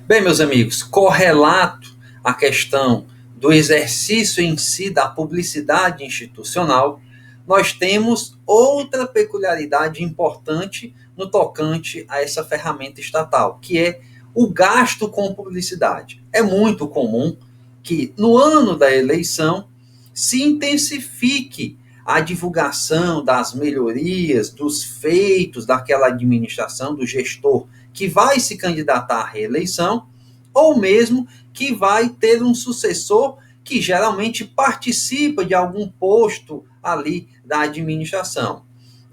Bem, meus amigos, correlato à questão do exercício em si da publicidade institucional, nós temos outra peculiaridade importante no tocante a essa ferramenta estatal, que é o gasto com publicidade. É muito comum que no ano da eleição se intensifique a divulgação das melhorias, dos feitos daquela administração, do gestor que vai se candidatar à reeleição, ou mesmo que vai ter um sucessor que geralmente participa de algum posto ali da administração.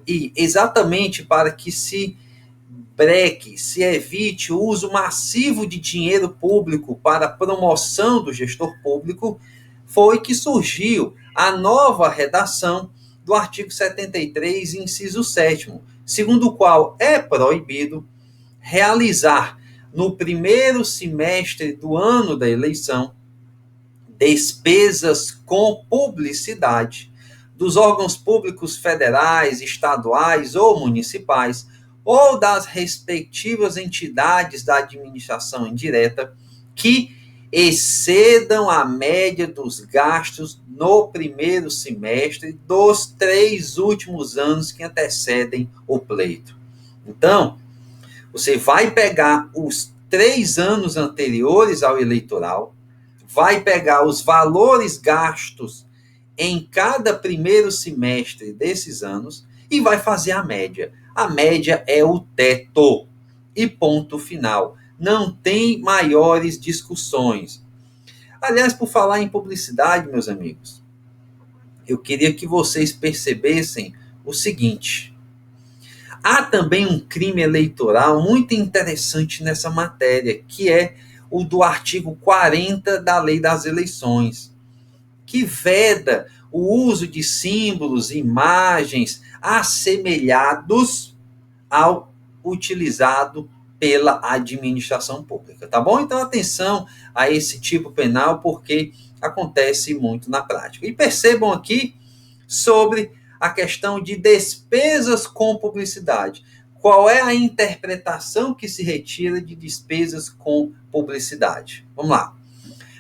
E exatamente para que se breque, se evite o uso massivo de dinheiro público para a promoção do gestor público, foi que surgiu a nova redação do artigo 73, inciso 7º, segundo o qual é proibido realizar no primeiro semestre do ano da eleição despesas com publicidade dos órgãos públicos federais, estaduais ou municipais, ou das respectivas entidades da administração indireta que excedam a média dos gastos no primeiro semestre dos 3 últimos anos que antecedem o pleito. Então, você vai pegar os 3 anos anteriores ao eleitoral, vai pegar os valores gastos em cada primeiro semestre desses anos e vai fazer a média. A média é o teto e ponto final. Não tem maiores discussões. Aliás, por falar em publicidade, meus amigos, eu queria que vocês percebessem o seguinte: há também um crime eleitoral muito interessante nessa matéria, que é o do artigo 40 da Lei das Eleições, que veda o uso de símbolos, imagens assemelhados ao utilizado pela administração pública, tá bom? Então, atenção a esse tipo penal, porque acontece muito na prática. E percebam aqui sobre a questão de despesas com publicidade. Qual é a interpretação que se retira de despesas com publicidade? Vamos lá.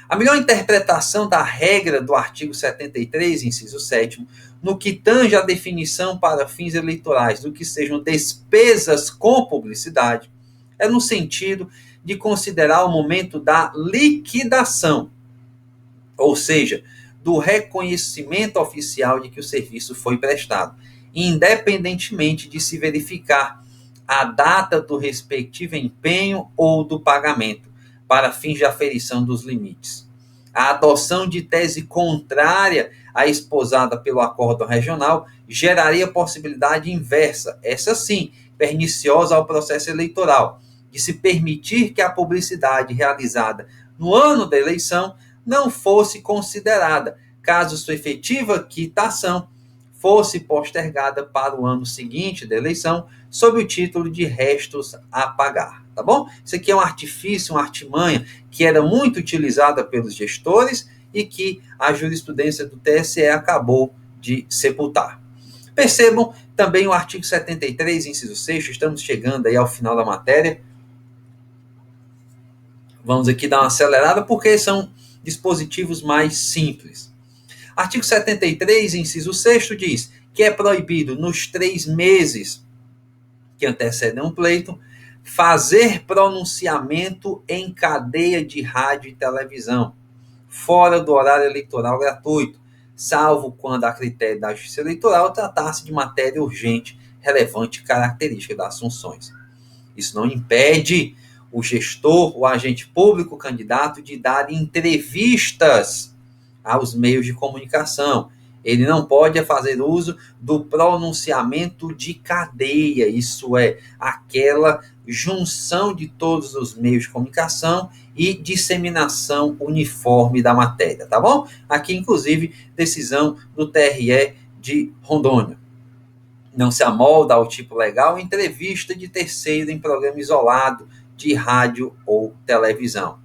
A melhor interpretação da regra do artigo 73, inciso 7º, no que tange a definição para fins eleitorais do que sejam despesas com publicidade, é no sentido de considerar o momento da liquidação, ou seja, do reconhecimento oficial de que o serviço foi prestado, independentemente de se verificar a data do respectivo empenho ou do pagamento, para fins de aferição dos limites. A adoção de tese contrária à esposada pelo acórdão regional geraria possibilidade inversa, essa sim, perniciosa ao processo eleitoral, de se permitir que a publicidade realizada no ano da eleição não fosse considerada, caso sua efetiva quitação fosse postergada para o ano seguinte da eleição, sob o título de restos a pagar, tá bom? Isso aqui é um artifício, uma artimanha que era muito utilizada pelos gestores e que a jurisprudência do TSE acabou de sepultar. Percebam também o artigo 73, inciso 6º, estamos chegando aí ao final da matéria. Vamos aqui dar uma acelerada porque são dispositivos mais simples. Artigo 73, inciso 6º, diz que é proibido, nos 3 meses que antecedem um pleito, fazer pronunciamento em cadeia de rádio e televisão, fora do horário eleitoral gratuito, salvo quando, a critério da Justiça Eleitoral, tratar-se de matéria urgente, relevante e característica das funções. Isso não impede o gestor, o agente público, o candidato, de dar entrevistas aos meios de comunicação. Ele não pode fazer uso do pronunciamento de cadeia, isso é, aquela junção de todos os meios de comunicação e disseminação uniforme da matéria, tá bom? Aqui, inclusive, decisão do TRE de Rondônia. Não se amolda ao tipo legal entrevista de terceiro em programa isolado de rádio ou televisão.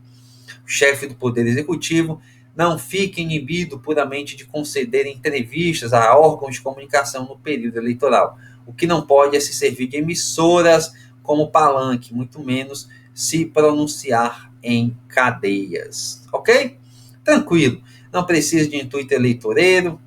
O chefe do Poder Executivo não fica inibido puramente de conceder entrevistas a órgãos de comunicação no período eleitoral. O que não pode é se servir de emissoras como palanque, muito menos se pronunciar em cadeias, ok? Tranquilo, não precisa de intuito eleitoreiro,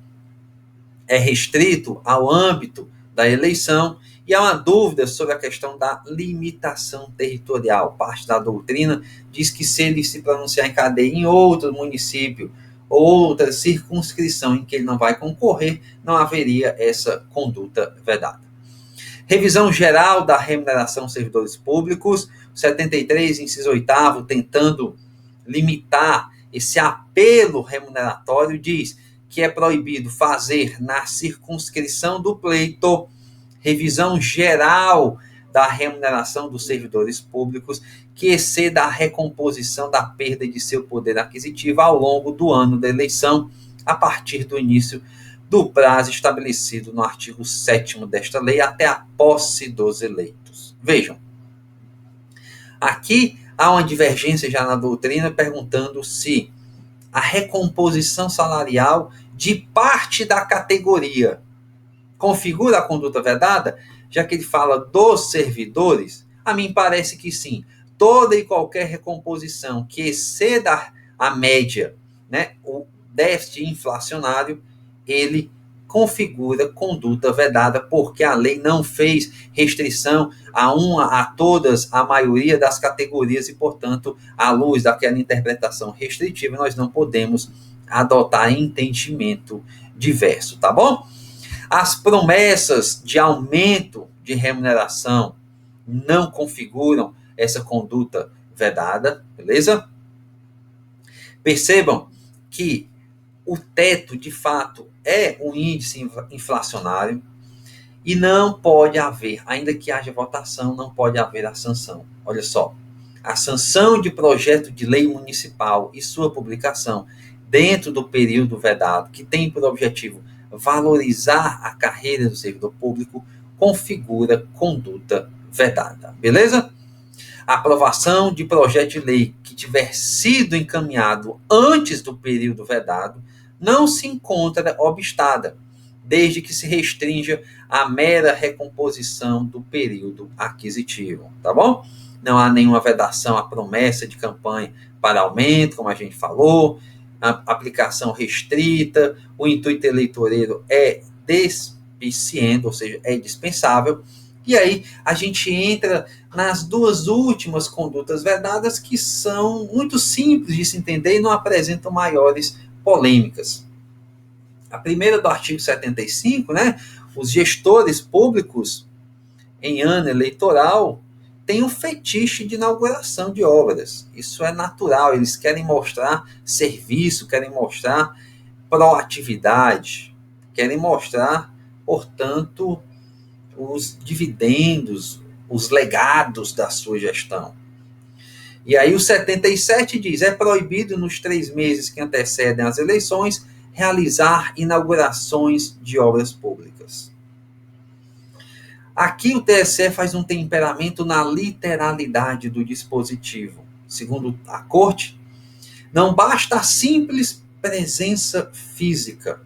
é restrito ao âmbito da eleição, e há uma dúvida sobre a questão da limitação territorial. Parte da doutrina diz que se ele se pronunciar em cadeia em outro município, outra circunscrição em que ele não vai concorrer, não haveria essa conduta vedada. Revisão geral da remuneração dos servidores públicos, 73, inciso 8º, tentando limitar esse apelo remuneratório, diz que é proibido fazer na circunscrição do pleito revisão geral da remuneração dos servidores públicos que exceda a recomposição da perda de seu poder aquisitivo ao longo do ano da eleição, a partir do início do prazo estabelecido no artigo 7º desta lei até a posse dos eleitos. Vejam, aqui há uma divergência já na doutrina perguntando se a recomposição salarial de parte da categoria configura a conduta vedada, já que ele fala dos servidores. A mim parece que sim. Toda e qualquer recomposição que exceda a média, né, o déficit inflacionário, ele configura conduta vedada, porque a lei não fez restrição a todas, a maioria das categorias, e, portanto, à luz daquela interpretação restritiva, nós não podemos adotar entendimento diverso, tá bom? As promessas de aumento de remuneração não configuram essa conduta vedada, beleza? Percebam que o teto, de fato, é um índice inflacionário e não pode haver, ainda que haja votação, não pode haver a sanção. Olha só, a sanção de projeto de lei municipal e sua publicação dentro do período vedado, que tem por objetivo valorizar a carreira do servidor público, configura conduta vedada, beleza? A aprovação de projeto de lei que tiver sido encaminhado antes do período vedado não se encontra obstada, desde que se restrinja à mera recomposição do período aquisitivo, tá bom? Não há nenhuma vedação à promessa de campanha para aumento, como a gente falou, a aplicação restrita, o intuito eleitoreiro é despiciente, ou seja, é dispensável. E aí a gente entra nas duas últimas condutas vedadas, que são muito simples de se entender e não apresentam maiores polêmicas. A primeira do artigo 75, né? Os gestores públicos em ano eleitoral têm um fetiche de inauguração de obras. Isso é natural, eles querem mostrar serviço, querem mostrar proatividade, querem mostrar, portanto, os dividendos, os legados da sua gestão. E aí o 77 diz, é proibido nos 3 meses que antecedem as eleições realizar inaugurações de obras públicas. Aqui o TSE faz um temperamento na literalidade do dispositivo. Segundo a Corte, não basta a simples presença física.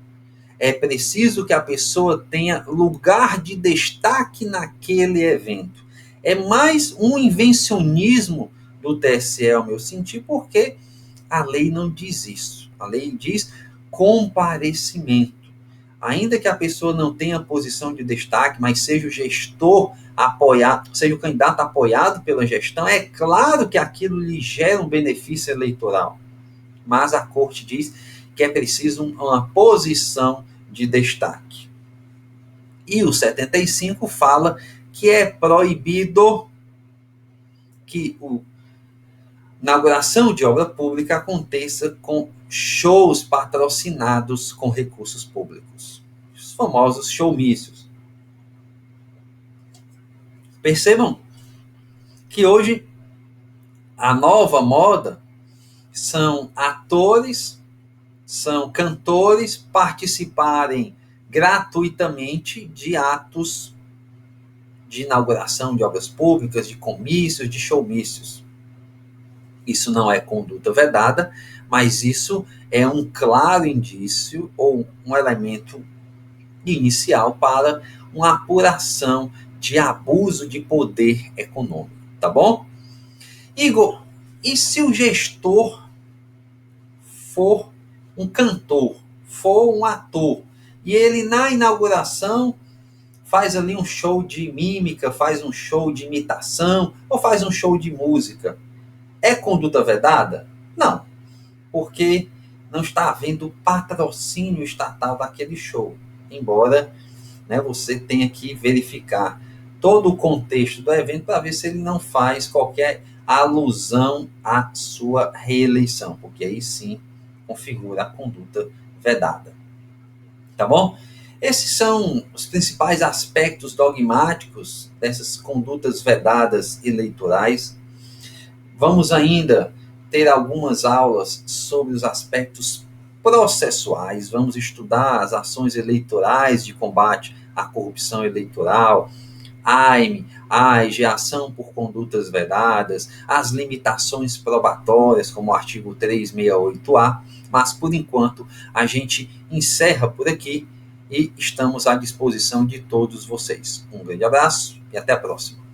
É preciso que a pessoa tenha lugar de destaque naquele evento. É mais um invencionismo do TSE, ao meu sentir, porque a lei não diz isso. A lei diz comparecimento. Ainda que a pessoa não tenha posição de destaque, mas seja o gestor apoiado, seja o candidato apoiado pela gestão, é claro que aquilo lhe gera um benefício eleitoral. Mas a Corte diz que é preciso uma posição de destaque. E o 75 fala que é proibido que a inauguração de obra pública aconteça com shows patrocinados com recursos públicos. Os famosos showmícios. Percebam que hoje a nova moda são atores, são cantores participarem gratuitamente de atos de inauguração de obras públicas, de comícios, de showmícios. Isso não é conduta vedada, mas isso é um claro indício ou um elemento inicial para uma apuração de abuso de poder econômico, tá bom? Igor, e se o gestor for um cantor, for um ator, e ele na inauguração faz ali um show de mímica, faz um show de imitação, ou faz um show de música? É conduta vedada? Não, porque não está havendo patrocínio estatal daquele show. Embora, né, você tenha que verificar todo o contexto do evento para ver se ele não faz qualquer alusão à sua reeleição, porque aí sim configura a conduta vedada. Tá bom? Esses são os principais aspectos dogmáticos dessas condutas vedadas eleitorais. Vamos ainda ter algumas aulas sobre os aspectos processuais, vamos estudar as ações eleitorais de combate à corrupção eleitoral, AIME, AIGE, ação por condutas vedadas, as limitações probatórias, como o artigo 368-A, mas, por enquanto, a gente encerra por aqui e estamos à disposição de todos vocês. Um grande abraço e até a próxima.